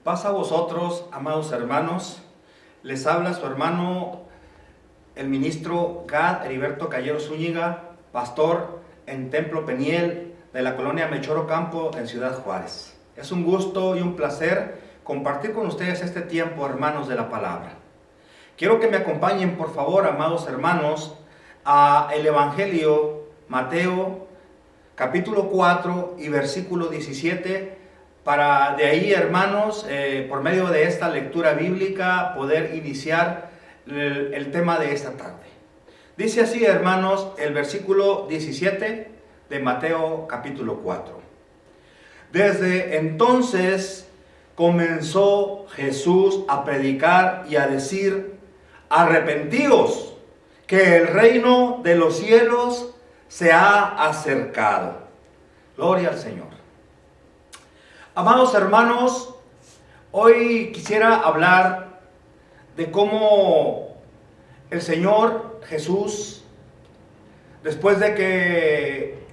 Paz a vosotros, amados hermanos. Les habla su hermano, el ministro Gad Heriberto Callero Zúñiga, pastor en Templo Peniel de la colonia Melchor Ocampo en Ciudad Juárez. Es un gusto y un placer compartir con ustedes este tiempo, hermanos de la palabra. Quiero que me acompañen, por favor, amados hermanos, a el Evangelio Mateo, capítulo 4 y versículo 17, para de ahí, hermanos, por medio de esta lectura bíblica, poder iniciar el tema de esta tarde. Dice así, hermanos, el versículo 17 de Mateo capítulo 4. Desde entonces comenzó Jesús a predicar y a decir: arrepentíos, que el reino de los cielos se ha acercado. Gloria al Señor. Amados hermanos, hoy quisiera hablar de cómo el Señor Jesús, después de que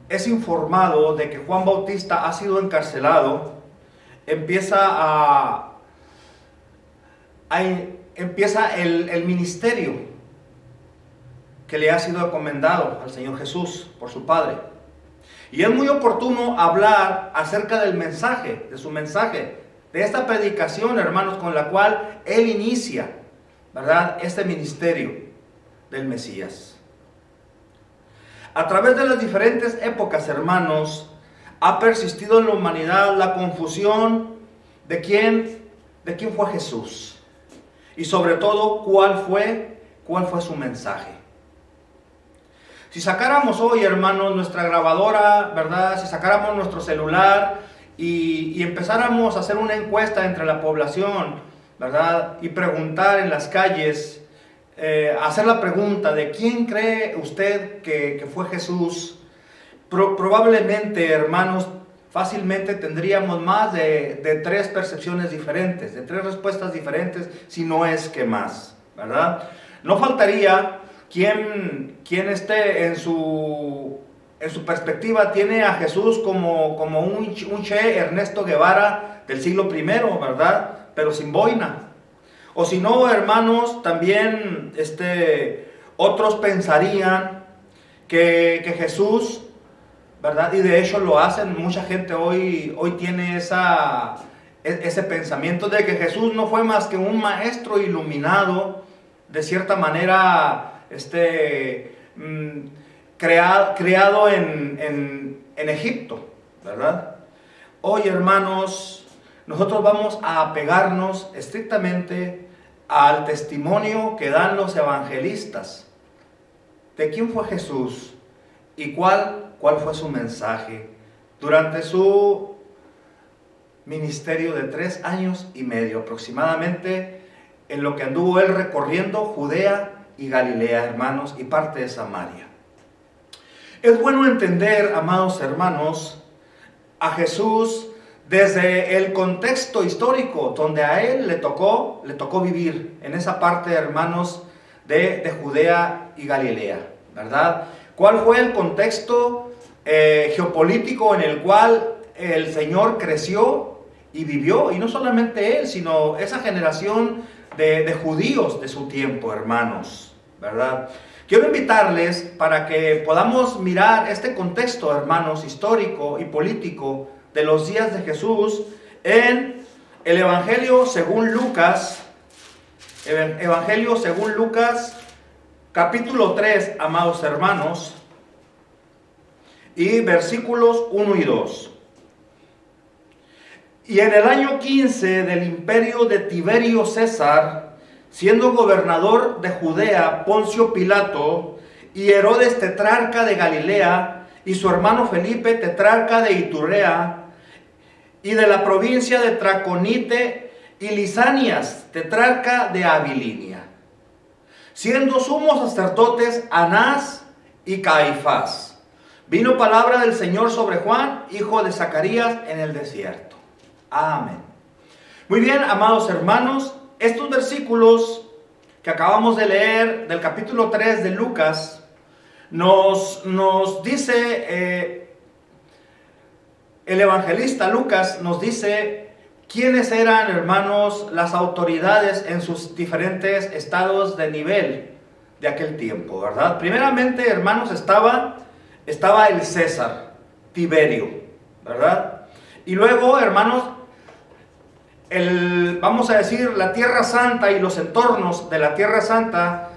es informado de que Juan Bautista ha sido encarcelado, empieza el ministerio que le ha sido encomendado al Señor Jesús por su Padre. Y es muy oportuno hablar acerca del mensaje, de su mensaje, de esta predicación, hermanos, con la cual Él inicia, ¿verdad?, este ministerio del Mesías. A través de las diferentes épocas, hermanos, ha persistido en la humanidad la confusión de quién fue Jesús. Y sobre todo, cuál fue su mensaje. Si sacáramos hoy, hermanos, nuestra grabadora, ¿verdad? Si sacáramos nuestro celular y empezáramos a hacer una encuesta entre la población, ¿verdad? Y preguntar en las calles, hacer la pregunta de ¿quién cree usted que fue Jesús? Probablemente, hermanos, fácilmente tendríamos más de 3 percepciones diferentes, de 3 respuestas diferentes, si no es que más, ¿verdad? No faltaría quien esté en su perspectiva tiene a Jesús como un Che Ernesto Guevara del siglo I, ¿verdad? Pero sin boina. O si no, hermanos, también otros pensarían que Jesús, ¿verdad? Y de hecho lo hacen, mucha gente hoy tiene ese pensamiento de que Jesús no fue más que un maestro iluminado, de cierta manera, creado en Egipto, ¿verdad? Hoy, hermanos, nosotros vamos a apegarnos estrictamente al testimonio que dan los evangelistas de quién fue Jesús y cuál fue su mensaje durante su ministerio de 3 años y medio aproximadamente, en lo que anduvo él recorriendo Judea y Galilea, hermanos, y parte de Samaria. Es bueno entender, amados hermanos, a Jesús desde el contexto histórico donde a él le tocó vivir, en esa parte, hermanos, de Judea y Galilea, ¿verdad? ¿Cuál fue el contexto geopolítico en el cual el Señor creció y vivió? Y no solamente él, sino esa generación de judíos de su tiempo, hermanos, ¿verdad? Quiero invitarles para que podamos mirar este contexto, hermanos, histórico y político de los días de Jesús en el Evangelio según Lucas, capítulo 3, amados hermanos, y versículos 1 y 2. Y en el año 15 del imperio de Tiberio César, siendo gobernador de Judea Poncio Pilato, y Herodes tetrarca de Galilea, y su hermano Felipe tetrarca de Iturea, y de la provincia de Traconite, y Lisanias tetrarca de Abilinia, siendo sumos sacerdotes Anás y Caifás, vino palabra del Señor sobre Juan, hijo de Zacarías, en el desierto. Amén. Muy bien, amados hermanos, estos versículos que acabamos de leer del capítulo 3 de Lucas nos dice, el evangelista Lucas nos dice ¿quiénes eran, hermanos, las autoridades en sus diferentes estados de nivel de aquel tiempo, verdad? Primeramente, hermanos, estaba el César, Tiberio, ¿verdad? Y luego, hermanos, vamos a decir, la Tierra Santa y los entornos de la Tierra Santa,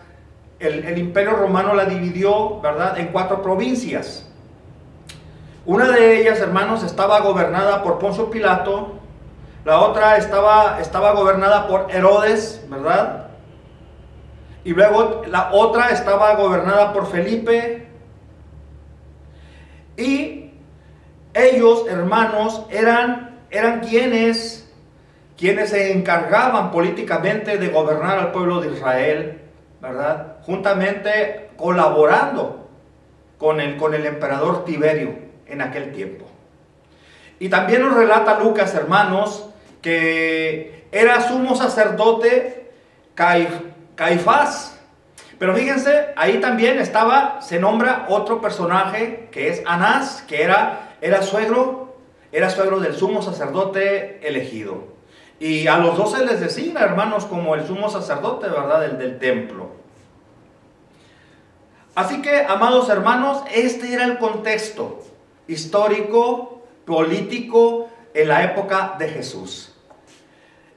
el Imperio Romano la dividió, ¿verdad?, en 4 provincias. Una de ellas, hermanos, estaba gobernada por Poncio Pilato. La otra estaba gobernada por Herodes, ¿verdad? Y luego la otra estaba gobernada por Felipe. Y ellos, hermanos, eran quienes se encargaban políticamente de gobernar al pueblo de Israel, ¿verdad? Juntamente colaborando con el emperador Tiberio en aquel tiempo. Y también nos relata Lucas, hermanos, que era sumo sacerdote Caifás. Pero fíjense, ahí también se nombra otro personaje que es Anás, que era suegro del sumo sacerdote elegido. Y a los dos se les designa, hermanos, como el sumo sacerdote, ¿verdad?, del templo. Así que, amados hermanos, este era el contexto histórico, político, en la época de Jesús.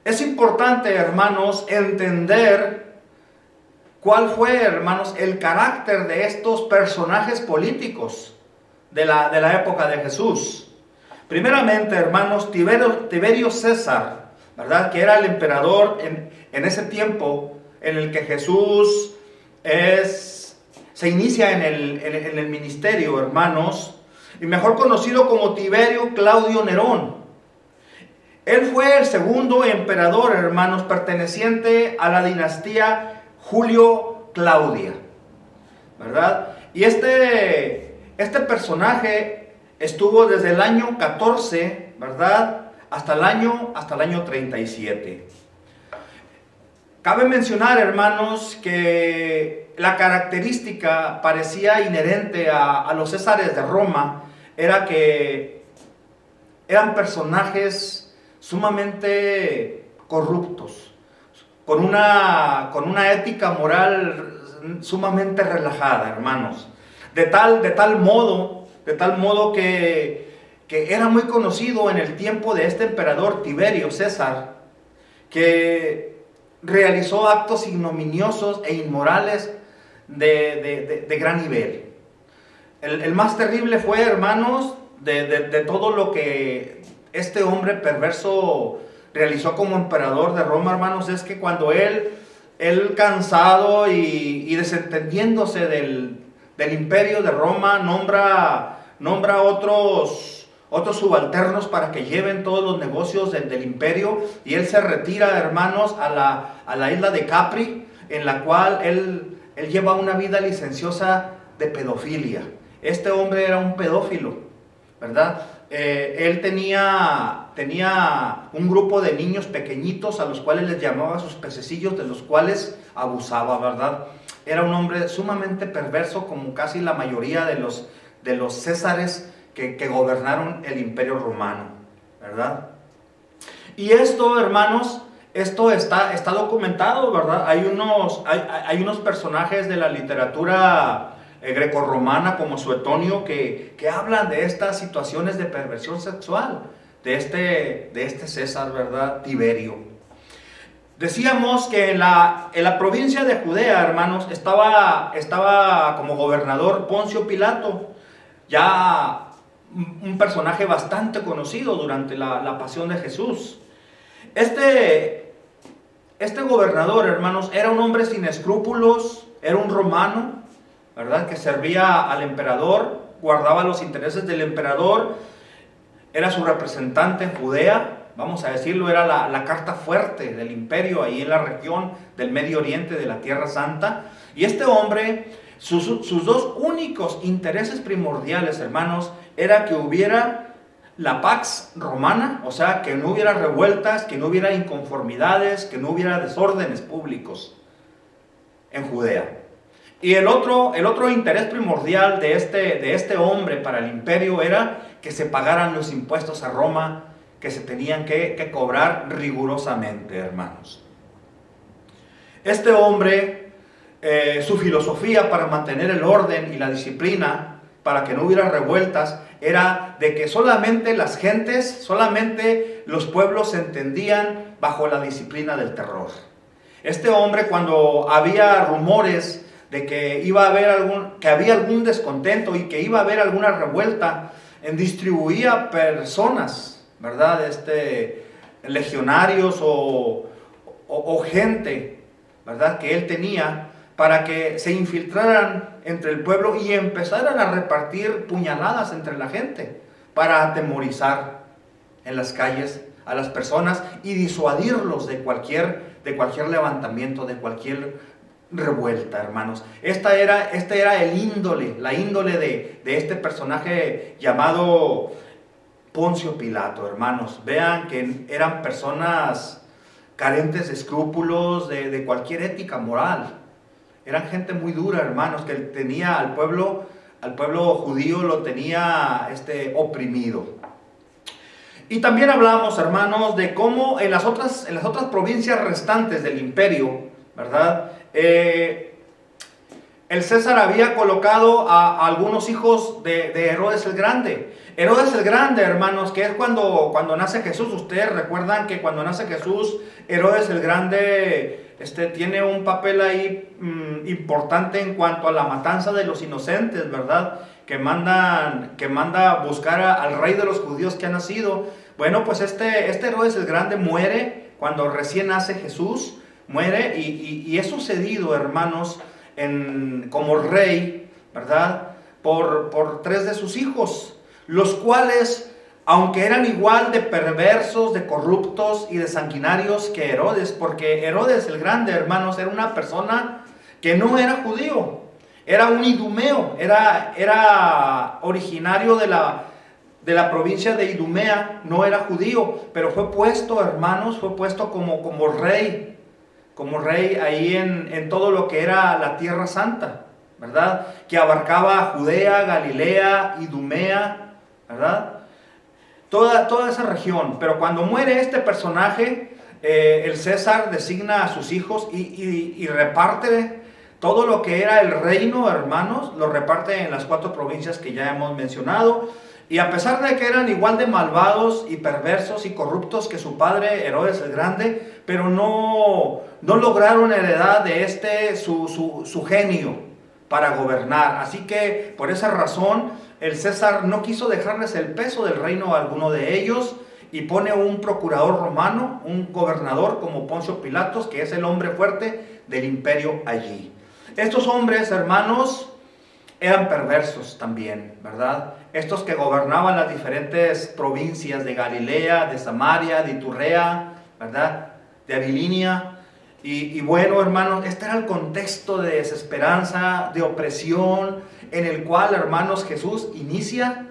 Es importante, hermanos, entender cuál fue, hermanos, el carácter de estos personajes políticos de la época de Jesús. Primeramente, hermanos, Tiberio César, ¿verdad?, que era el emperador en ese tiempo en el que Jesús se inicia en el ministerio, hermanos, y mejor conocido como Tiberio Claudio Nerón. Él fue el segundo emperador, hermanos, perteneciente a la dinastía Julio Claudia, ¿verdad? Y este personaje estuvo desde el año 14, ¿verdad?, hasta el año 37. Cabe mencionar, hermanos, que la característica parecía inherente a los césares de Roma era que eran personajes sumamente corruptos, con una ética moral sumamente relajada, hermanos. De tal modo que era muy conocido en el tiempo de este emperador Tiberio César, que realizó actos ignominiosos e inmorales de gran nivel. El más terrible fue, hermanos, de todo lo que este hombre perverso realizó como emperador de Roma, hermanos, es que cuando él cansado y desentendiéndose del imperio de Roma, nombra otros subalternos para que lleven todos los negocios del imperio, y él se retira, hermanos, a la isla de Capri, en la cual él lleva una vida licenciosa de pedofilia. Este hombre era un pedófilo, ¿verdad? Él tenía un grupo de niños pequeñitos a los cuales les llamaba sus pececillos, de los cuales abusaba, ¿verdad? Era un hombre sumamente perverso, como casi la mayoría de los césares que gobernaron el imperio romano, ¿verdad? Y esto, hermanos, está documentado, ¿verdad? Hay unos personajes de la literatura grecorromana como Suetonio que hablan de estas situaciones de perversión sexual de este César, ¿verdad?, Tiberio. Decíamos que en la provincia de Judea, hermanos, estaba como gobernador Poncio Pilato, ya un personaje bastante conocido durante la pasión de Jesús. Este gobernador, hermanos, era un hombre sin escrúpulos, era un romano, ¿verdad?, que servía al emperador, guardaba los intereses del emperador, era su representante en Judea, vamos a decirlo, era la carta fuerte del imperio ahí en la región del Medio Oriente, de la Tierra Santa. Y este hombre, sus dos únicos intereses primordiales, hermanos, era que hubiera la pax romana, o sea, que no hubiera revueltas, que no hubiera inconformidades, que no hubiera desórdenes públicos en Judea. Y el otro interés primordial de este hombre para el imperio era que se pagaran los impuestos a Roma, que se tenían que cobrar rigurosamente, hermanos. Este hombre, su filosofía para mantener el orden y la disciplina, para que no hubiera revueltas, era de que solamente las gentes, solamente los pueblos se entendían bajo la disciplina del terror. Este hombre, cuando había rumores de que había algún descontento y que iba a haber alguna revuelta, distribuía personas, ¿verdad? Legionarios o gente, ¿verdad?, que él tenía, para que se infiltraran entre el pueblo y empezaran a repartir puñaladas entre la gente, para atemorizar en las calles a las personas y disuadirlos de cualquier levantamiento, de cualquier revuelta, hermanos. Este era la índole de este personaje llamado Poncio Pilato, hermanos. Vean que eran personas carentes de escrúpulos, de cualquier ética moral. Eran gente muy dura, hermanos, que tenía al pueblo judío lo tenía oprimido. Y también hablamos, hermanos, de cómo en las otras provincias restantes del imperio, ¿verdad?, el César había colocado a algunos hijos de Herodes el Grande. Herodes el Grande, hermanos, que es cuando nace Jesús. Ustedes recuerdan que cuando nace Jesús, Herodes el Grande tiene un papel ahí importante en cuanto a la matanza de los inocentes, ¿verdad? Que manda a buscar al rey de los judíos que ha nacido. Bueno, pues este Herodes el Grande muere cuando recién nace Jesús, muere y es sucedido, hermanos, como rey, ¿verdad?, por 3 de sus hijos, los cuales, aunque eran igual de perversos, de corruptos y de sanguinarios que Herodes, porque Herodes el Grande, hermanos, era una persona que no era judío, era un idumeo, era originario de la provincia de Idumea, no era judío, pero fue puesto, hermanos, como rey ahí en todo lo que era la Tierra Santa, ¿verdad?, que abarcaba Judea, Galilea, Idumea, ¿verdad?, toda esa región. Pero cuando muere este personaje, el César designa a sus hijos y reparte todo lo que era el reino, hermanos, lo reparte en las 4 provincias que ya hemos mencionado. Y a pesar de que eran igual de malvados y perversos y corruptos que su padre Herodes el Grande, pero no lograron heredar de su genio para gobernar. Así que por esa razón el César no quiso dejarles el peso del reino a alguno de ellos y pone un procurador romano, un gobernador como Poncio Pilatos, que es el hombre fuerte del imperio allí. Estos hombres, hermanos, eran perversos también, ¿verdad? Estos que gobernaban las diferentes provincias de Galilea, de Samaria, de Iturrea, ¿verdad?, de Abilinia. Y bueno, hermanos, este era el contexto de desesperanza, de opresión, en el cual, hermanos, Jesús inicia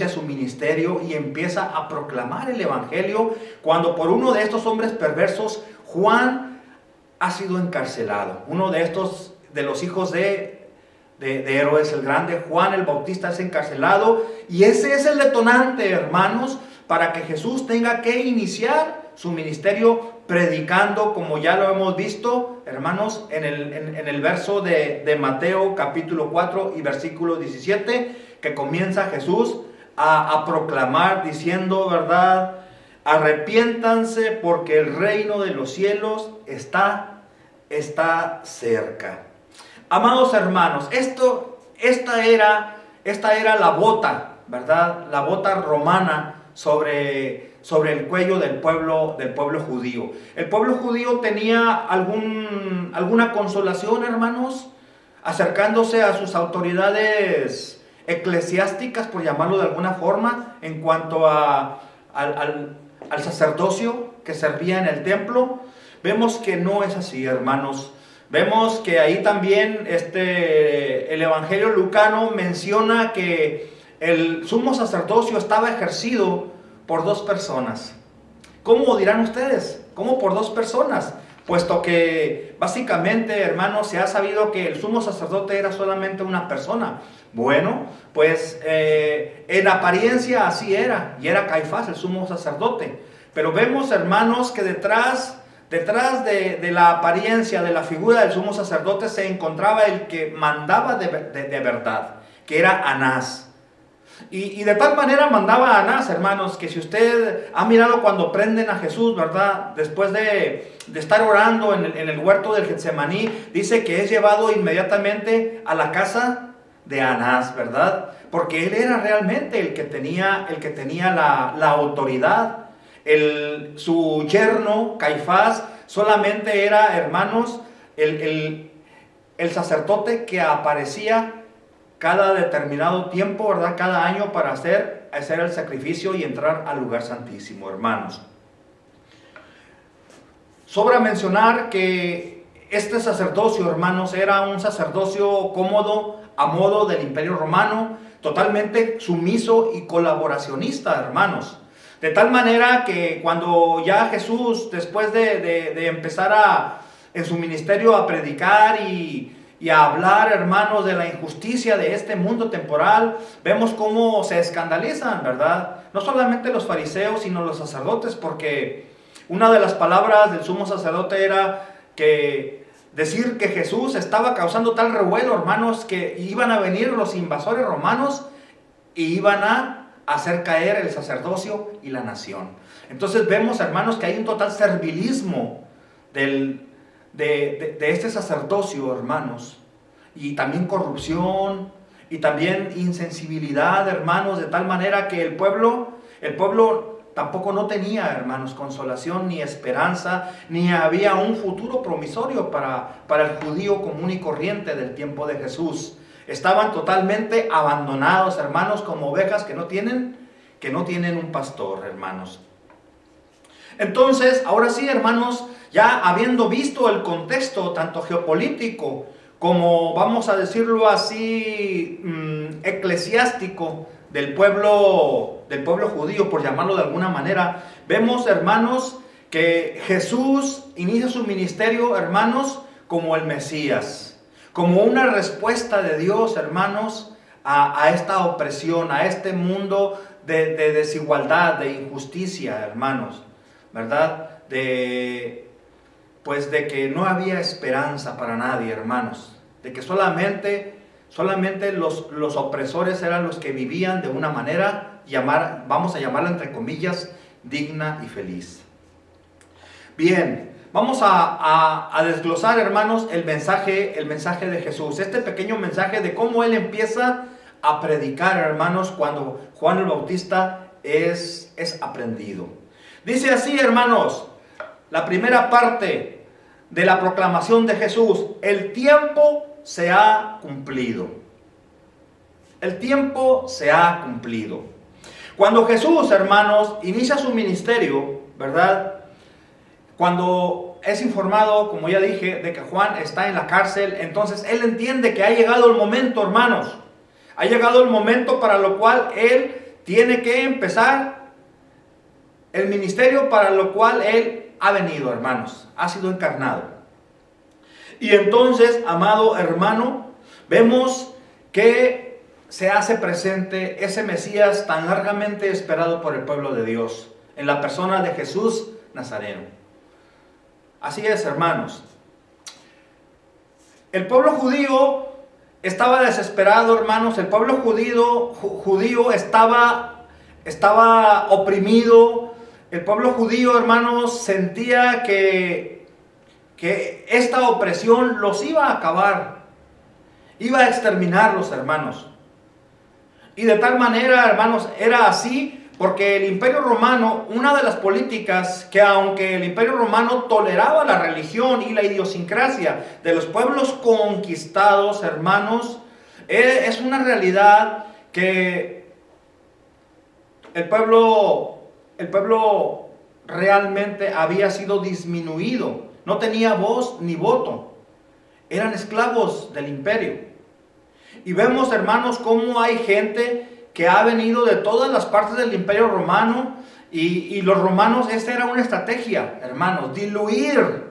su ministerio y empieza a proclamar el evangelio, cuando por uno de estos hombres perversos, Juan ha sido encarcelado. Uno de los hijos de Herodes el Grande, Juan el Bautista, es encarcelado, y ese es el detonante, hermanos, para que Jesús tenga que iniciar su ministerio predicando, como ya lo hemos visto, hermanos, en el verso de Mateo capítulo 4 y versículo 17, que comienza Jesús a proclamar diciendo, ¿verdad?, arrepiéntanse porque el reino de los cielos está cerca. Amados hermanos, esta era la bota, ¿verdad?, la bota romana sobre el cuello del pueblo judío. El pueblo judío tenía alguna consolación, hermanos, acercándose a sus autoridades eclesiásticas, por llamarlo de alguna forma, en cuanto al sacerdocio que servía en el templo. Vemos que no es así, hermanos. Vemos que ahí también el Evangelio lucano menciona que el sumo sacerdocio estaba ejercido por 2 personas. ¿Cómo dirán ustedes? ¿Cómo por 2 personas? puesto que básicamente, hermanos, se ha sabido que el sumo sacerdote era solamente una persona. Bueno, pues en apariencia así era, y era Caifás el sumo sacerdote. Pero vemos, hermanos, que detrás de la apariencia, de la figura del sumo sacerdote, se encontraba el que mandaba de verdad, que era Anás. Y de tal manera mandaba a Anás, hermanos, que si usted ha mirado cuando prenden a Jesús, ¿verdad? Después de estar orando en el huerto del Getsemaní, dice que es llevado inmediatamente a la casa de Anás, ¿verdad? Porque él era realmente el que tenía la autoridad. Su yerno, Caifás, solamente era, hermanos, el sacerdote que aparecía cada determinado tiempo, ¿verdad? Cada año para hacer el sacrificio y entrar al lugar santísimo, hermanos. Sobra mencionar que este sacerdocio, hermanos, era un sacerdocio cómodo a modo del Imperio Romano, totalmente sumiso y colaboracionista, hermanos. De tal manera que cuando ya Jesús, después de empezar en su ministerio a predicar y a hablar, hermanos, de la injusticia de este mundo temporal, vemos cómo se escandalizan, ¿verdad? No solamente los fariseos, sino los sacerdotes, porque una de las palabras del sumo sacerdote era que decir que Jesús estaba causando tal revuelo, hermanos, que iban a venir los invasores romanos y iban a hacer caer el sacerdocio y la nación. Entonces vemos, hermanos, que hay un total servilismo de este sacerdocio, hermanos, y también corrupción, y también insensibilidad, hermanos, de tal manera que el pueblo tampoco no tenía, hermanos, consolación ni esperanza, ni había un futuro promisorio para el judío común y corriente del tiempo de Jesús. Estaban totalmente abandonados, hermanos, como ovejas que no tienen un pastor, hermanos. Entonces, ahora sí, hermanos, ya habiendo visto el contexto tanto geopolítico como, vamos a decirlo así, eclesiástico del pueblo judío, por llamarlo de alguna manera, vemos, hermanos, que Jesús inicia su ministerio, hermanos, como el Mesías, como una respuesta de Dios, hermanos, a esta opresión, a este mundo de desigualdad, de injusticia, hermanos, ¿verdad? De que no había esperanza para nadie, hermanos, de que solamente los opresores eran los que vivían de una manera, vamos a llamarla entre comillas, digna y feliz. Bien, vamos a desglosar, hermanos, el mensaje de Jesús, este pequeño mensaje de cómo Él empieza a predicar, hermanos, cuando Juan el Bautista es aprendido. Dice así, hermanos, la primera parte de la proclamación de Jesús: el tiempo se ha cumplido. El tiempo se ha cumplido. Cuando Jesús, hermanos, inicia su ministerio, ¿verdad? Cuando es informado, como ya dije, de que Juan está en la cárcel, entonces Él entiende que ha llegado el momento, hermanos. Ha llegado el momento para lo cual Él tiene que empezar el ministerio para lo cual Él ha venido, hermanos. Ha sido encarnado. Y entonces, amado hermano, vemos que se hace presente ese Mesías tan largamente esperado por el pueblo de Dios, en la persona de Jesús Nazareno. Así es, hermanos. El pueblo judío estaba desesperado, hermanos. El pueblo judío estaba oprimido. El pueblo judío, hermanos, sentía que esta opresión los iba a acabar, iba a exterminarlos, hermanos. Y de tal manera, hermanos, era así porque el Imperio Romano, una de las políticas que, aunque el Imperio Romano toleraba la religión y la idiosincrasia de los pueblos conquistados, hermanos, es una realidad que el pueblo realmente había sido disminuido. No tenía voz ni voto. Eran esclavos del imperio. Y vemos, hermanos, cómo hay gente que ha venido de todas las partes del Imperio Romano. Y los romanos, esta era una estrategia, hermanos, diluir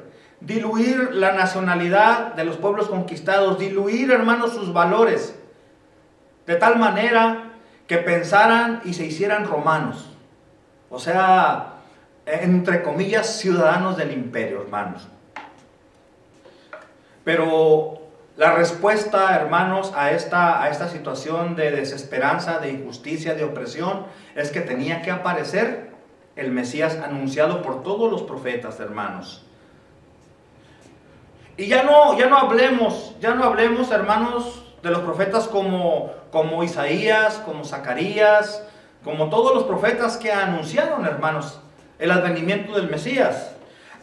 diluir la nacionalidad de los pueblos conquistados, diluir, hermanos, sus valores, de tal manera que pensaran y se hicieran romanos, o sea, entre comillas, ciudadanos del imperio, hermanos. Pero la respuesta, hermanos, a esta situación de desesperanza, de injusticia, de opresión, es que tenía que aparecer el Mesías anunciado por todos los profetas, hermanos. Y ya no hablemos, hermanos, de los profetas como Isaías, como Zacarías, como todos los profetas que anunciaron, hermanos, el advenimiento del Mesías.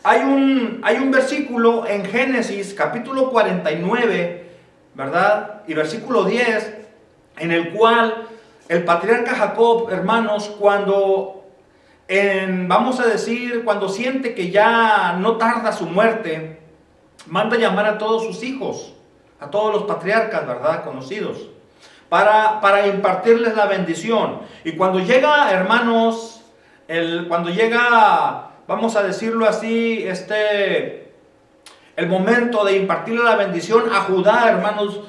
Hay un versículo en Génesis capítulo 49, ¿verdad? Y versículo 10, en el cual el patriarca Jacob, hermanos, cuando siente que ya no tarda su muerte, manda llamar a todos sus hijos, a todos los patriarcas, ¿verdad?, conocidos, para impartirles la bendición. Y cuando llega, hermanos, vamos a decirlo así, el momento de impartirle la bendición a Judá, hermanos,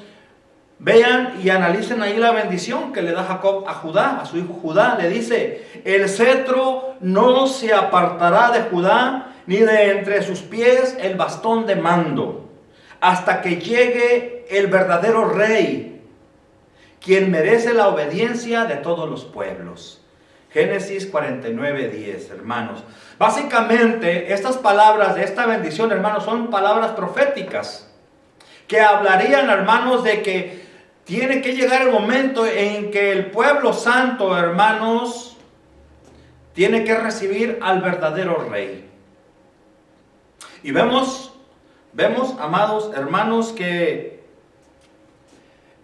vean y analicen ahí la bendición que le da Jacob a Judá, a su hijo Judá. Le dice: el cetro no se apartará de Judá, ni de entre sus pies el bastón de mando, hasta que llegue el verdadero rey, quien merece la obediencia de todos los pueblos. Génesis 49:10, hermanos. Básicamente, estas palabras de esta bendición, hermanos, son palabras proféticas que hablarían, hermanos, de que tiene que llegar el momento en que el pueblo santo, hermanos, tiene que recibir al verdadero rey. Y vemos, amados hermanos, que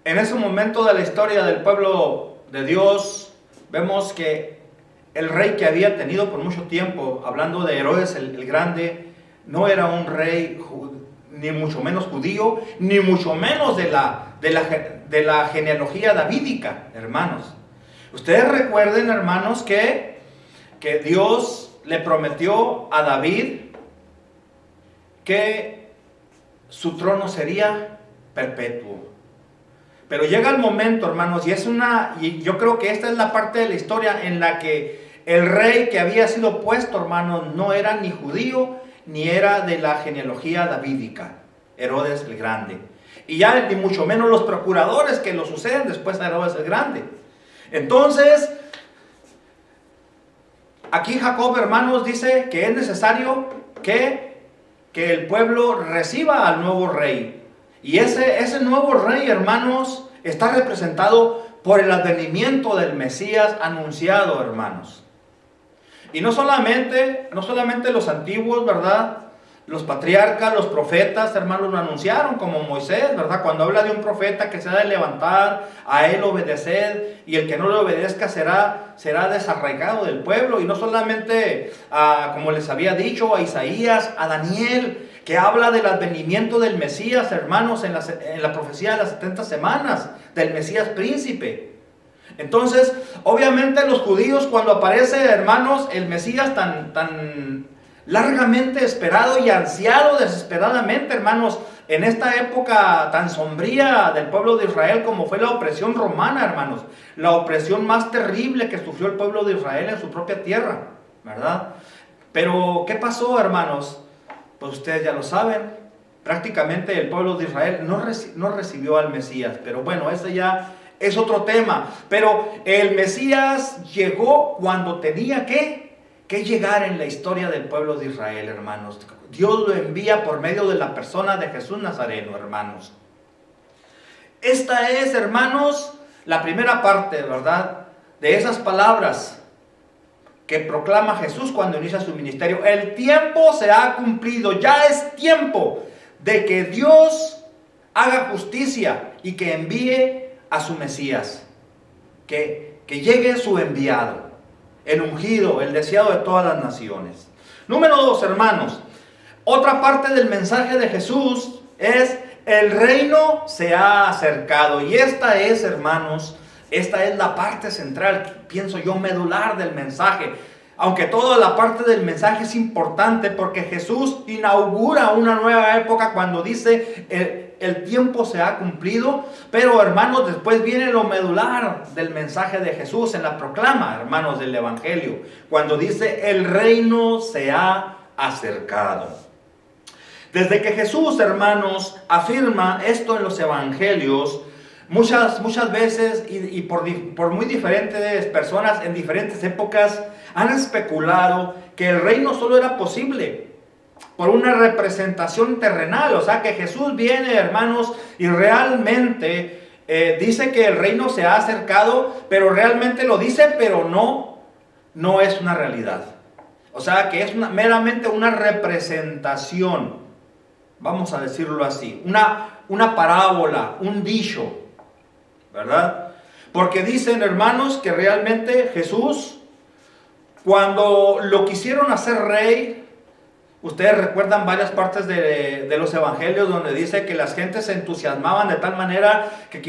en ese momento de la historia del pueblo de Dios, vemos que el rey que había tenido por mucho tiempo, hablando de Herodes el Grande, no era un rey ni mucho menos judío, ni mucho menos de la genealogía davídica, hermanos. Ustedes recuerden, hermanos, que Dios le prometió a David que su trono sería perpetuo. Pero llega el momento, hermanos, y yo creo que esta es la parte de la historia en la que el rey que había sido puesto, hermanos, no era ni judío, ni era de la genealogía davídica, Herodes el Grande. Y ya ni mucho menos los procuradores que lo suceden después a Herodes el Grande. Entonces, aquí Jacob, hermanos, dice que es necesario que el pueblo reciba al nuevo rey. Y ese nuevo rey, hermanos, está representado por el advenimiento del Mesías anunciado, hermanos. Y no solamente los antiguos, ¿verdad?, los patriarcas, los profetas, hermanos, lo anunciaron, como Moisés, ¿verdad? Cuando habla de un profeta que se ha de levantar, a él obedeced, y el que no le obedezca será desarraigado del pueblo. Y no solamente, como les había dicho, a Isaías, a Daniel, que habla del advenimiento del Mesías, hermanos, en la profecía de las 70 semanas, del Mesías príncipe. Entonces, obviamente los judíos, cuando aparece, hermanos, el Mesías tan largamente esperado y ansiado desesperadamente, hermanos, en esta época tan sombría del pueblo de Israel como fue la opresión romana, hermanos, la opresión más terrible que sufrió el pueblo de Israel en su propia tierra, ¿verdad? Pero, ¿qué pasó, hermanos? Pues ustedes ya lo saben, prácticamente el pueblo de Israel no recibió al Mesías, pero bueno, ese ya es otro tema. Pero el Mesías llegó cuando tenía que llegar en la historia del pueblo de Israel, hermanos. Dios lo envía por medio de la persona de Jesús Nazareno, hermanos. Esta es, hermanos, la primera parte, ¿verdad?, de esas palabras que proclama Jesús cuando inicia su ministerio. El tiempo se ha cumplido, ya es tiempo de que Dios haga justicia y que envíe a su Mesías, que llegue su enviado, el ungido, el deseado de todas las naciones. Número 2, hermanos, otra parte del mensaje de Jesús es: el reino se ha acercado. Y esta es, hermanos, esta es la parte central, pienso yo, medular del mensaje. Aunque toda la parte del mensaje es importante porque Jesús inaugura una nueva época cuando dice el tiempo se ha cumplido. Pero hermanos, después viene lo medular del mensaje de Jesús en la proclama, hermanos, del Evangelio. Cuando dice el reino se ha acercado. Desde que Jesús, hermanos, afirma esto en los Evangelios, muchas veces y por muy diferentes personas en diferentes épocas han especulado que el reino solo era posible por una representación terrenal. O sea que Jesús viene, hermanos, y realmente dice que el reino se ha acercado, pero realmente lo dice, pero no es una realidad. O sea que es meramente una representación, vamos a decirlo así, una parábola, un dicho, ¿verdad? Porque dicen, hermanos, que realmente Jesús, cuando lo quisieron hacer rey, ustedes recuerdan varias partes de los evangelios donde dice que las gentes se entusiasmaban de tal manera que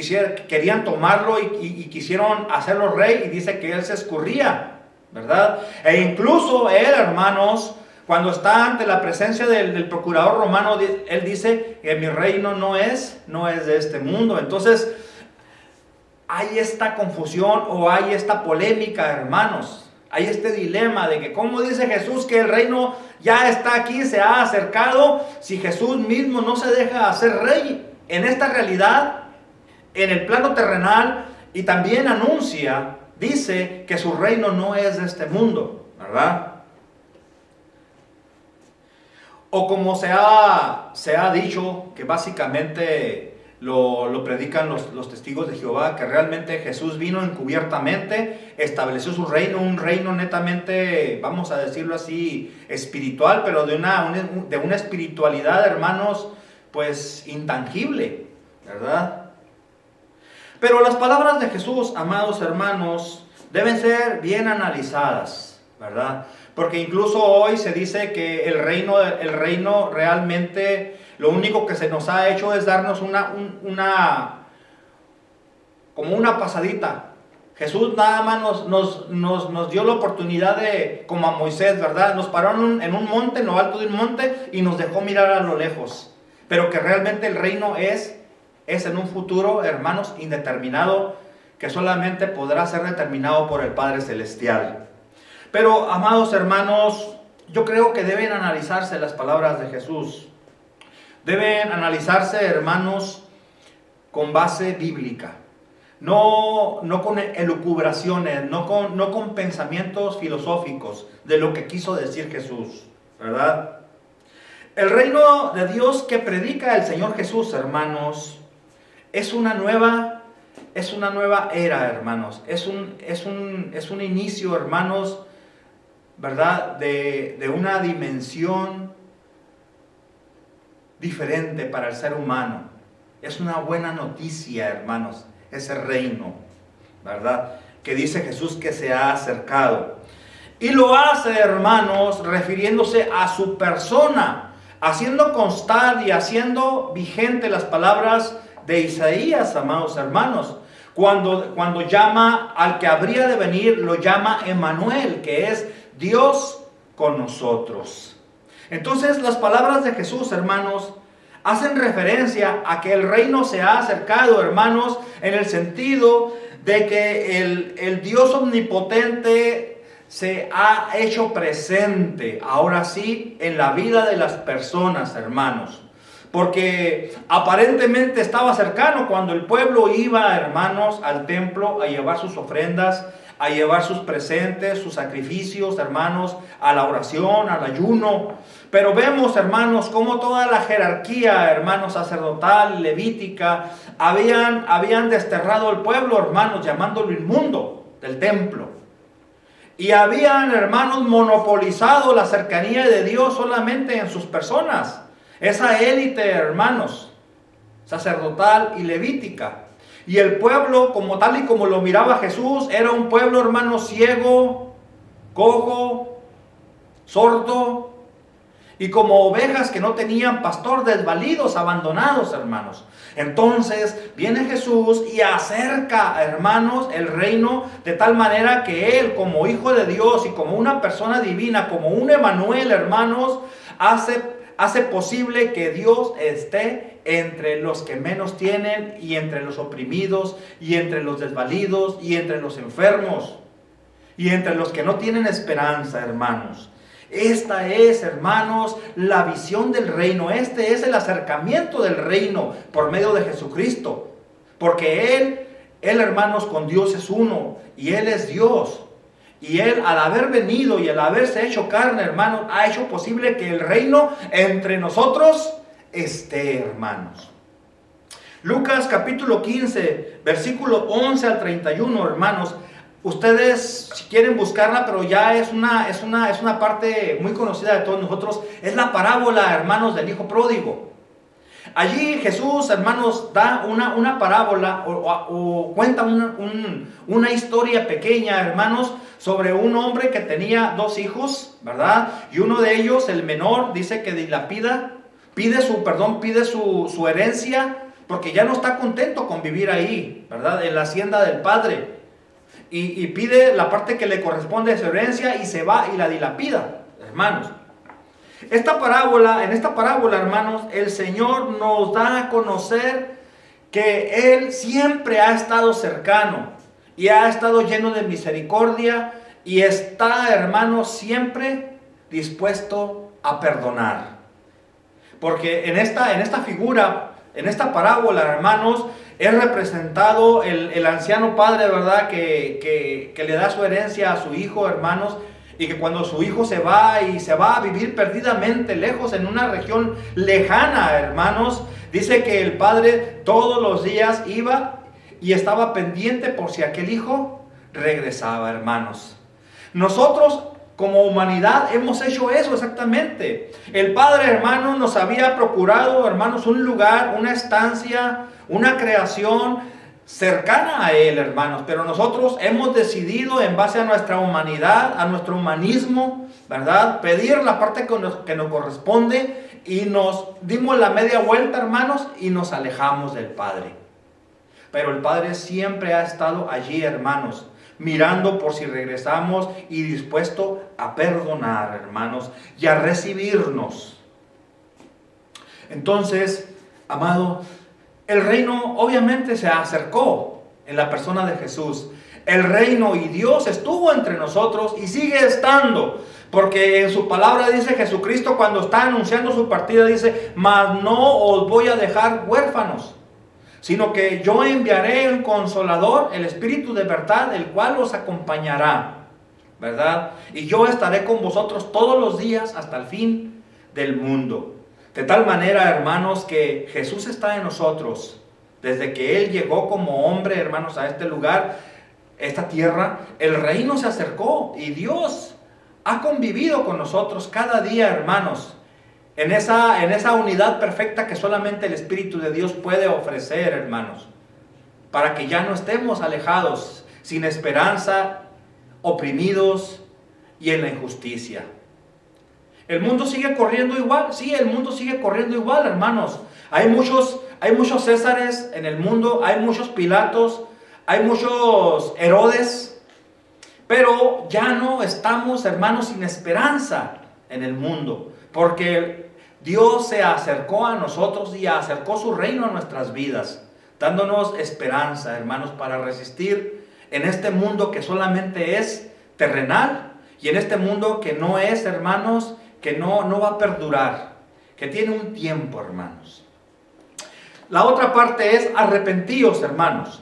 querían tomarlo y quisieron hacerlo rey, y dice que él se escurría, ¿verdad? E incluso él, hermanos, cuando está ante la presencia del procurador romano, él dice que mi reino no es de este mundo. Entonces, hay esta confusión o hay esta polémica, hermanos. Hay este dilema de que cómo dice Jesús que el reino ya está aquí, se ha acercado, si Jesús mismo no se deja hacer rey en esta realidad, en el plano terrenal, y también anuncia, dice que su reino no es de este mundo, ¿verdad? O como se ha dicho, que básicamente lo predican los testigos de Jehová, que realmente Jesús vino encubiertamente, estableció su reino, un reino netamente, vamos a decirlo así, espiritual, pero de una espiritualidad, hermanos, pues intangible, ¿verdad? Pero las palabras de Jesús, amados hermanos, deben ser bien analizadas, ¿verdad? Porque incluso hoy se dice que el reino realmente, lo único que se nos ha hecho es darnos como una pasadita. Jesús nada más nos dio la oportunidad de, como a Moisés, ¿verdad? Nos paró en un monte, en lo alto de un monte, y nos dejó mirar a lo lejos. Pero que realmente el reino es en un futuro, hermanos, indeterminado, que solamente podrá ser determinado por el Padre Celestial. Pero, amados hermanos, yo creo que deben analizarse las palabras de Jesús. Deben analizarse, hermanos, con base bíblica. No con elucubraciones, no con pensamientos filosóficos de lo que quiso decir Jesús, ¿verdad? El reino de Dios que predica el Señor Jesús, hermanos, es una nueva era, hermanos. Es un inicio, hermanos, ¿verdad? De una dimensión diferente para el ser humano. Es una buena noticia, hermanos, ese reino, ¿verdad? Que dice Jesús que se ha acercado. Y lo hace, hermanos, refiriéndose a su persona, haciendo constar y haciendo vigente las palabras de Isaías, amados hermanos. Cuando llama al que habría de venir, lo llama Emmanuel, que es Dios con nosotros. Entonces las palabras de Jesús, hermanos, hacen referencia a que el reino se ha acercado, hermanos, en el sentido de que el Dios omnipotente se ha hecho presente, ahora sí, en la vida de las personas, hermanos. Porque aparentemente estaba cercano cuando el pueblo iba, hermanos, al templo a llevar sus ofrendas, a llevar sus presentes, sus sacrificios, hermanos, a la oración, al ayuno. Pero vemos, hermanos, cómo toda la jerarquía, hermanos, sacerdotal, levítica, habían desterrado al pueblo, hermanos, llamándolo inmundo del templo. Y habían, hermanos, monopolizado la cercanía de Dios solamente en sus personas. Esa élite, hermanos, sacerdotal y levítica. Y el pueblo, como tal y como lo miraba Jesús, era un pueblo, hermano, ciego, cojo, sordo. y como ovejas que no tenían pastor, desvalidos, abandonados, hermanos. Entonces viene Jesús y acerca, hermanos, el reino de tal manera que Él, como Hijo de Dios y como una persona divina, como un Emanuel, hermanos, hace posible que Dios esté entre los que menos tienen y entre los oprimidos y entre los desvalidos y entre los enfermos y entre los que no tienen esperanza, hermanos. Esta es, hermanos, la visión del reino. Este es el acercamiento del reino por medio de Jesucristo. Porque Él, hermanos, con Dios es uno y Él es Dios. Y Él, al haber venido y al haberse hecho carne, hermanos, ha hecho posible que el reino entre nosotros esté, hermanos. Lucas capítulo 15, versículo 11 al 31, hermanos. Ustedes, si quieren buscarla, pero ya es una parte muy conocida de todos nosotros. Es la parábola, hermanos, del hijo pródigo. Allí Jesús, hermanos, da una parábola o cuenta una historia pequeña, hermanos, sobre un hombre que tenía 2 hijos, ¿verdad? Y uno de ellos, el menor, dice que pide su herencia, porque ya no está contento con vivir ahí, ¿verdad? En la hacienda del padre. Y pide la parte que le corresponde de su herencia y se va y la dilapida, hermanos. En esta parábola, hermanos, el Señor nos da a conocer que Él siempre ha estado cercano y ha estado lleno de misericordia y está, hermanos, siempre dispuesto a perdonar. Porque en esta figura, en esta parábola, hermanos, es representado el anciano padre, ¿verdad? Que le da su herencia a su hijo, hermanos, y que cuando su hijo se va a vivir perdidamente lejos en una región lejana, hermanos, dice que el padre todos los días iba y estaba pendiente por si aquel hijo regresaba, hermanos. Nosotros como humanidad hemos hecho eso exactamente. El Padre, hermanos, nos había procurado, hermanos, un lugar, una estancia, una creación cercana a Él, hermanos. Pero nosotros hemos decidido, en base a nuestra humanidad, a nuestro humanismo, ¿verdad?, pedir la parte que nos corresponde y nos dimos la media vuelta, hermanos, y nos alejamos del Padre. Pero el Padre siempre ha estado allí, hermanos, mirando por si regresamos y dispuesto a perdonar, hermanos, y a recibirnos. Entonces, amado, el reino obviamente se acercó en la persona de Jesús. El reino y Dios estuvo entre nosotros y sigue estando. Porque en su palabra dice Jesucristo, cuando está anunciando su partida, dice: mas no os voy a dejar huérfanos, sino que yo enviaré el Consolador, el Espíritu de verdad, el cual os acompañará, ¿verdad? Y yo estaré con vosotros todos los días hasta el fin del mundo. De tal manera, hermanos, que Jesús está en nosotros. Desde que Él llegó como hombre, hermanos, a este lugar, esta tierra, el reino se acercó y Dios ha convivido con nosotros cada día, hermanos, en esa unidad perfecta que solamente el Espíritu de Dios puede ofrecer, hermanos, para que ya no estemos alejados, sin esperanza, oprimidos y en la injusticia. ¿El mundo sigue corriendo igual? Sí, el mundo sigue corriendo igual, hermanos. Hay muchos Césares en el mundo, hay muchos Pilatos, hay muchos Herodes, pero ya no estamos, hermanos, sin esperanza en el mundo. Porque Dios se acercó a nosotros y acercó su reino a nuestras vidas, dándonos esperanza, hermanos, para resistir en este mundo que solamente es terrenal y en este mundo que no es, hermanos, que no va a perdurar, que tiene un tiempo, hermanos. La otra parte es arrepentíos, hermanos,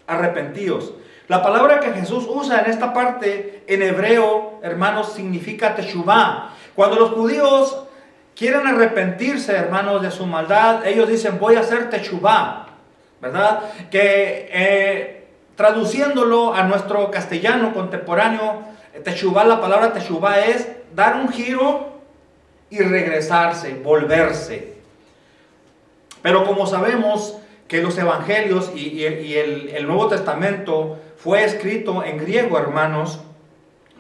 arrepentíos. La palabra que Jesús usa en esta parte en hebreo, hermanos, significa teshuvá. Cuando los judíos quieren arrepentirse, hermanos, de su maldad, ellos dicen: voy a hacer teshuvá, ¿verdad? Que traduciéndolo a nuestro castellano contemporáneo, teshuvá, la palabra teshuvá es dar un giro y regresarse, volverse. Pero como sabemos que los evangelios y el Nuevo Testamento fue escrito en griego, hermanos,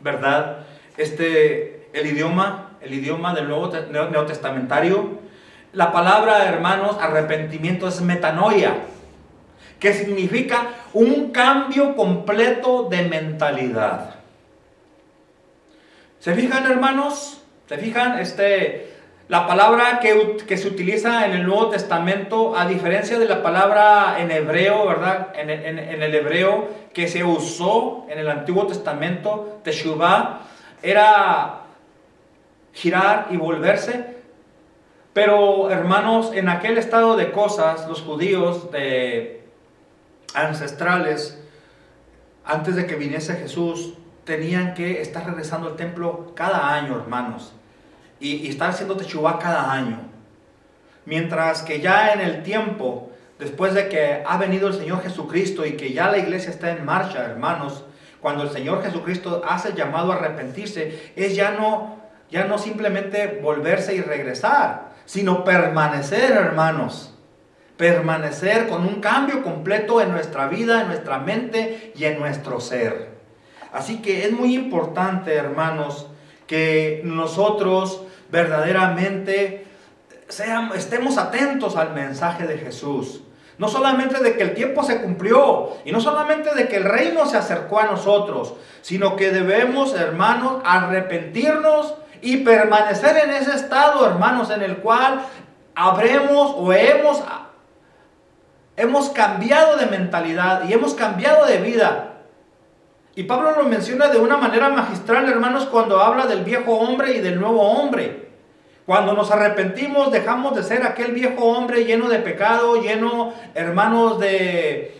¿verdad? El idioma el idioma del neotestamentario, la palabra, hermanos, arrepentimiento es metanoia, que significa un cambio completo de mentalidad. ¿Se fijan, hermanos? ¿Se fijan? La palabra que se utiliza en el Nuevo Testamento, a diferencia de la palabra en hebreo, ¿verdad? En el hebreo que se usó en el Antiguo Testamento, teshuvah, era girar y volverse. Pero, hermanos, en aquel estado de cosas, los judíos ancestrales, antes de que viniese Jesús, tenían que estar regresando al templo cada año, hermanos, y estar haciendo teshuvah cada año. Mientras que ya en el tiempo, después de que ha venido el Señor Jesucristo y que ya la iglesia está en marcha, hermanos, cuando el Señor Jesucristo hace el llamado a arrepentirse, es ya no simplemente volverse y regresar, sino permanecer, hermanos. Permanecer con un cambio completo en nuestra vida, en nuestra mente y en nuestro ser. Así que es muy importante, hermanos, que nosotros verdaderamente estemos atentos al mensaje de Jesús. No solamente de que el tiempo se cumplió y no solamente de que el reino se acercó a nosotros, sino que debemos, hermanos, arrepentirnos y permanecer en ese estado, hermanos, en el cual hemos cambiado de mentalidad y hemos cambiado de vida. Y Pablo lo menciona de una manera magistral, hermanos, cuando habla del viejo hombre y del nuevo hombre. Cuando nos arrepentimos, dejamos de ser aquel viejo hombre lleno de pecado, lleno, hermanos, de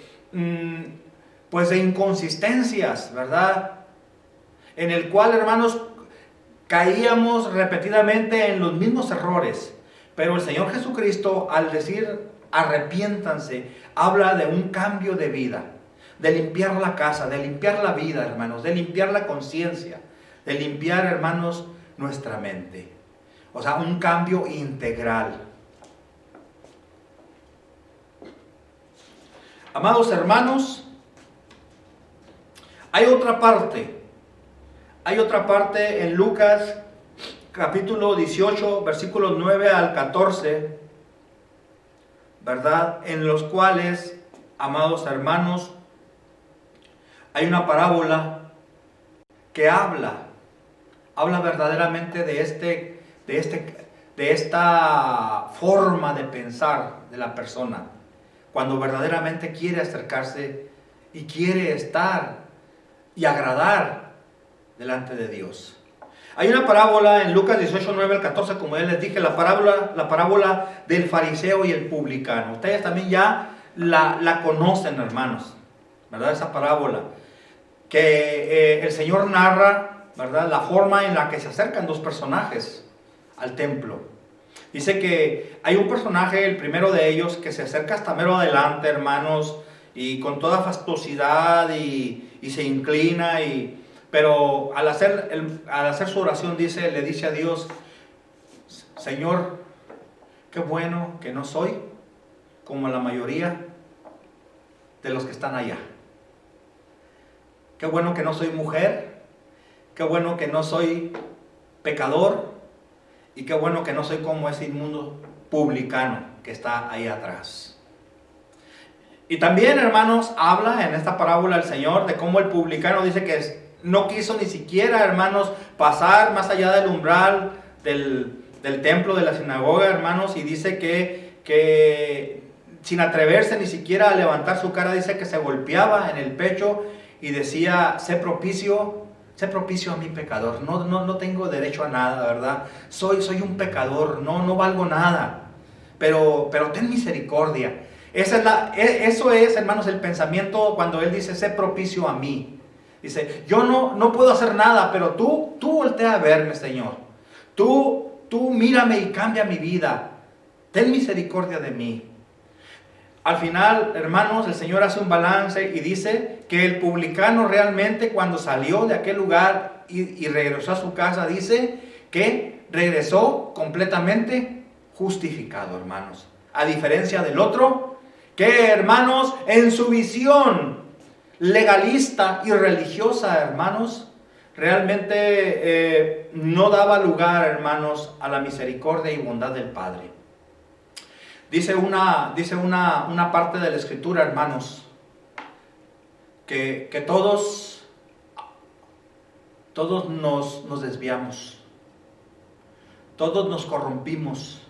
inconsistencias, ¿verdad? En el cual, hermanos, caíamos repetidamente en los mismos errores. Pero el Señor Jesucristo, al decir arrepiéntanse, habla de un cambio de vida, de limpiar la casa, de limpiar la vida, hermanos, de limpiar la conciencia, de limpiar, hermanos, nuestra mente. O sea, un cambio integral. Amados hermanos, hay otra parte en Lucas capítulo 18, versículos 9 al 14, ¿verdad? En los cuales, amados hermanos, hay una parábola que habla verdaderamente de esta forma de pensar de la persona, cuando verdaderamente quiere acercarse y quiere estar y agradar delante de Dios. Hay una parábola en Lucas 18, 9 al 14, como ya les dije, la parábola del fariseo y el publicano. Ustedes también ya la conocen, hermanos, ¿verdad? Esa parábola que el Señor narra, ¿verdad? La forma en la que se acercan dos personajes al templo. Dice que hay un personaje, el primero de ellos, que se acerca hasta mero adelante, hermanos, y con toda fastuosidad y se inclina, pero al hacer su oración le dice a Dios: Señor, qué bueno que no soy como la mayoría de los que están allá. Qué bueno que no soy mujer, qué bueno que no soy pecador, y qué bueno que no soy como ese inmundo publicano que está ahí atrás. Y también, hermanos, habla en esta parábola el Señor de cómo el publicano dice que no quiso ni siquiera, hermanos, pasar más allá del umbral del templo, de la sinagoga, hermanos, y dice que sin atreverse ni siquiera a levantar su cara, dice que se golpeaba en el pecho y decía: sé propicio a mi pecador. No tengo derecho a nada, ¿verdad? Soy un pecador, no valgo nada, pero ten misericordia. Eso es, hermanos, el pensamiento cuando él dice: sé propicio a mí. Dice: yo no puedo hacer nada, pero tú voltea a verme, Señor. Tú mírame y cambia mi vida. Ten misericordia de mí. Al final, hermanos, el Señor hace un balance y dice que el publicano realmente, cuando salió de aquel lugar y regresó a su casa, dice que regresó completamente justificado, hermanos. A diferencia del otro, que, hermanos, en su visión legalista y religiosa, hermanos, realmente no daba lugar, hermanos, a la misericordia y bondad del Padre. Dice una parte de la Escritura, hermanos, que todos nos desviamos, todos nos corrompimos,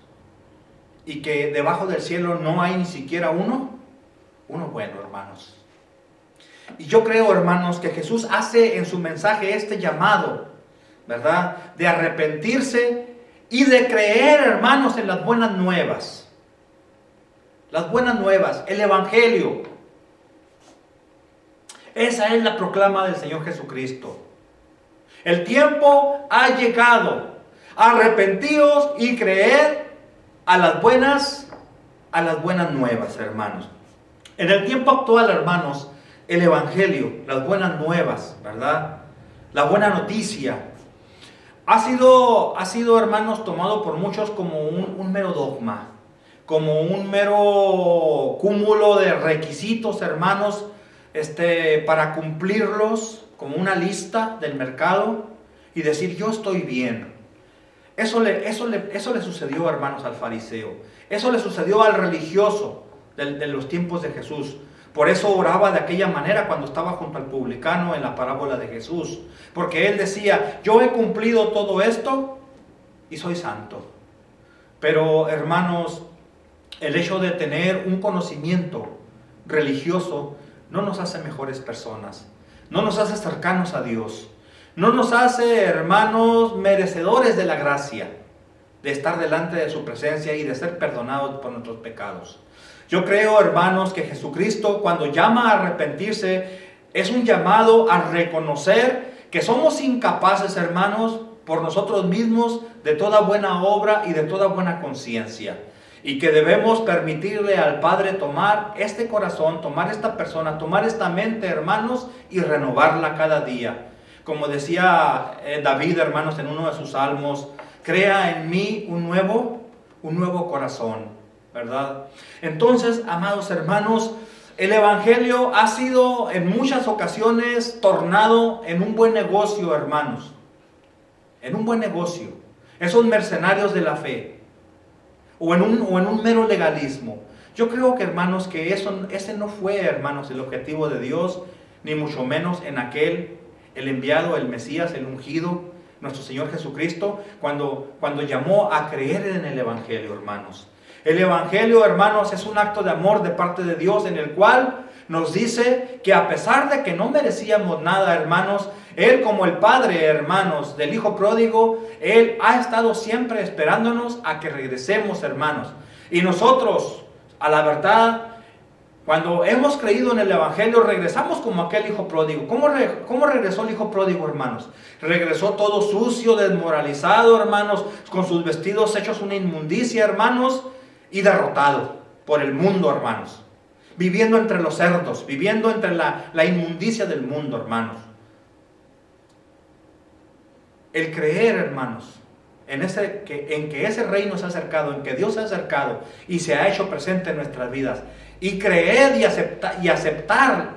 y que debajo del cielo no hay ni siquiera uno bueno, hermanos. Y yo creo, hermanos, que Jesús hace en su mensaje este llamado, ¿verdad?, de arrepentirse y de creer, hermanos, en las buenas nuevas. Las buenas nuevas, el Evangelio. Esa es la proclama del Señor Jesucristo. El tiempo ha llegado. Arrepentíos y creed a las buenas nuevas, hermanos. En el tiempo actual, hermanos, el Evangelio, las buenas nuevas, ¿verdad?, la buena noticia, ha sido, hermanos, tomado por muchos como un mero dogma, como un mero cúmulo de requisitos, hermanos, para cumplirlos, como una lista del mercado y decir, yo estoy bien. Eso le sucedió, hermanos, al fariseo. Eso le sucedió al religioso de los tiempos de Jesús. Por eso oraba de aquella manera cuando estaba junto al publicano en la parábola de Jesús. Porque él decía, yo he cumplido todo esto y soy santo. Pero, hermanos, el hecho de tener un conocimiento religioso no nos hace mejores personas. No nos hace cercanos a Dios. No nos hace, hermanos, merecedores de la gracia, de estar delante de su presencia y de ser perdonados por nuestros pecados. Yo creo, hermanos, que Jesucristo, cuando llama a arrepentirse, es un llamado a reconocer que somos incapaces, hermanos, por nosotros mismos, de toda buena obra y de toda buena conciencia. Y que debemos permitirle al Padre tomar este corazón, tomar esta persona, tomar esta mente, hermanos, y renovarla cada día. Como decía David, hermanos, en uno de sus salmos, crea en mí un nuevo corazón, ¿verdad? Entonces, amados hermanos, el Evangelio ha sido en muchas ocasiones tornado en un buen negocio, hermanos. En un buen negocio. Esos mercenarios de la fe. O en un mero legalismo. Yo creo que, hermanos, que ese no fue, hermanos, el objetivo de Dios, ni mucho menos en el enviado, el Mesías, el ungido, nuestro Señor Jesucristo, cuando llamó a creer en el Evangelio, hermanos. El Evangelio, hermanos, es un acto de amor de parte de Dios en el cual nos dice que a pesar de que no merecíamos nada, hermanos, Él, como el Padre, hermanos, del Hijo pródigo, Él ha estado siempre esperándonos a que regresemos, hermanos. Y nosotros, a la verdad, cuando hemos creído en el Evangelio, regresamos como aquel hijo pródigo. ¿Cómo regresó el hijo pródigo, hermanos? Regresó todo sucio, desmoralizado, hermanos, con sus vestidos hechos una inmundicia, hermanos, y derrotado por el mundo, hermanos. Viviendo entre los cerdos, viviendo entre la inmundicia del mundo, hermanos. El creer, hermanos, en que ese reino se ha acercado, en que Dios se ha acercado y se ha hecho presente en nuestras vidas. Y creer y aceptar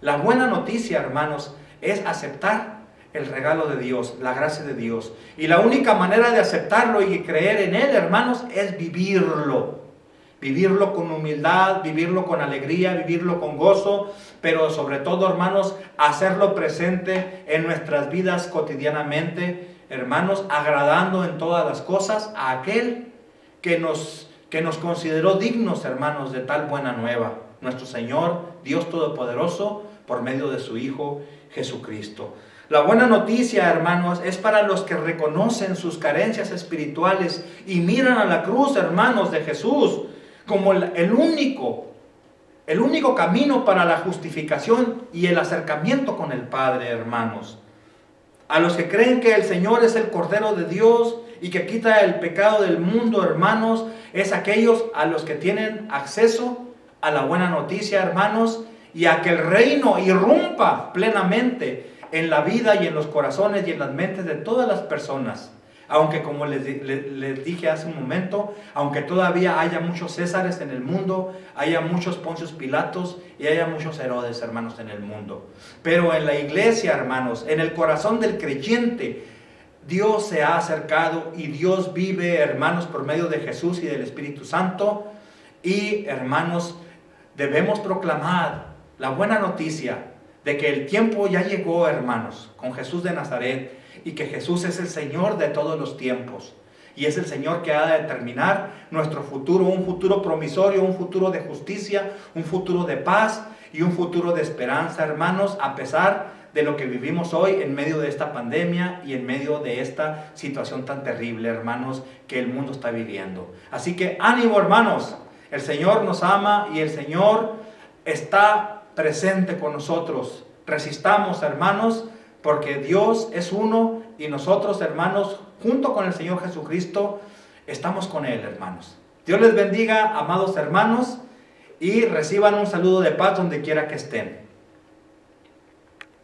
la buena noticia, hermanos, es aceptar el regalo de Dios, la gracia de Dios. Y la única manera de aceptarlo y creer en Él, hermanos, es vivirlo. Vivirlo con humildad, vivirlo con alegría, vivirlo con gozo, pero sobre todo, hermanos, hacerlo presente en nuestras vidas cotidianamente, hermanos, agradando en todas las cosas a aquel que nos consideró dignos, hermanos, de tal buena nueva, nuestro Señor, Dios Todopoderoso, por medio de su Hijo Jesucristo. La buena noticia, hermanos, es para los que reconocen sus carencias espirituales y miran a la cruz, hermanos, de Jesús como el único camino para la justificación y el acercamiento con el Padre, hermanos. A los que creen que el Señor es el Cordero de Dios y que quita el pecado del mundo, hermanos, es aquellos a los que tienen acceso a la buena noticia, hermanos, y a que el reino irrumpa plenamente en la vida y en los corazones y en las mentes de todas las personas Aunque como les dije hace un momento, aunque todavía haya muchos Césares en el mundo, haya muchos Poncios Pilatos y haya muchos Herodes, hermanos, en el mundo. Pero en la iglesia, hermanos, en el corazón del creyente, Dios se ha acercado y Dios vive, hermanos, por medio de Jesús y del Espíritu Santo. Y, hermanos, debemos proclamar la buena noticia de que el tiempo ya llegó, hermanos, con Jesús de Nazaret, y que Jesús es el Señor de todos los tiempos. Y es el Señor que ha de determinar nuestro futuro, un futuro promisorio, un futuro de justicia, un futuro de paz y un futuro de esperanza, hermanos, a pesar de lo que vivimos hoy en medio de esta pandemia y en medio de esta situación tan terrible, hermanos, que el mundo está viviendo. Así que ánimo, hermanos, el Señor nos ama y el Señor está presente con nosotros. Resistamos, hermanos, porque Dios es uno y nosotros, hermanos, junto con el Señor Jesucristo, estamos con Él, hermanos. Dios les bendiga, amados hermanos, y reciban un saludo de paz donde quiera que estén.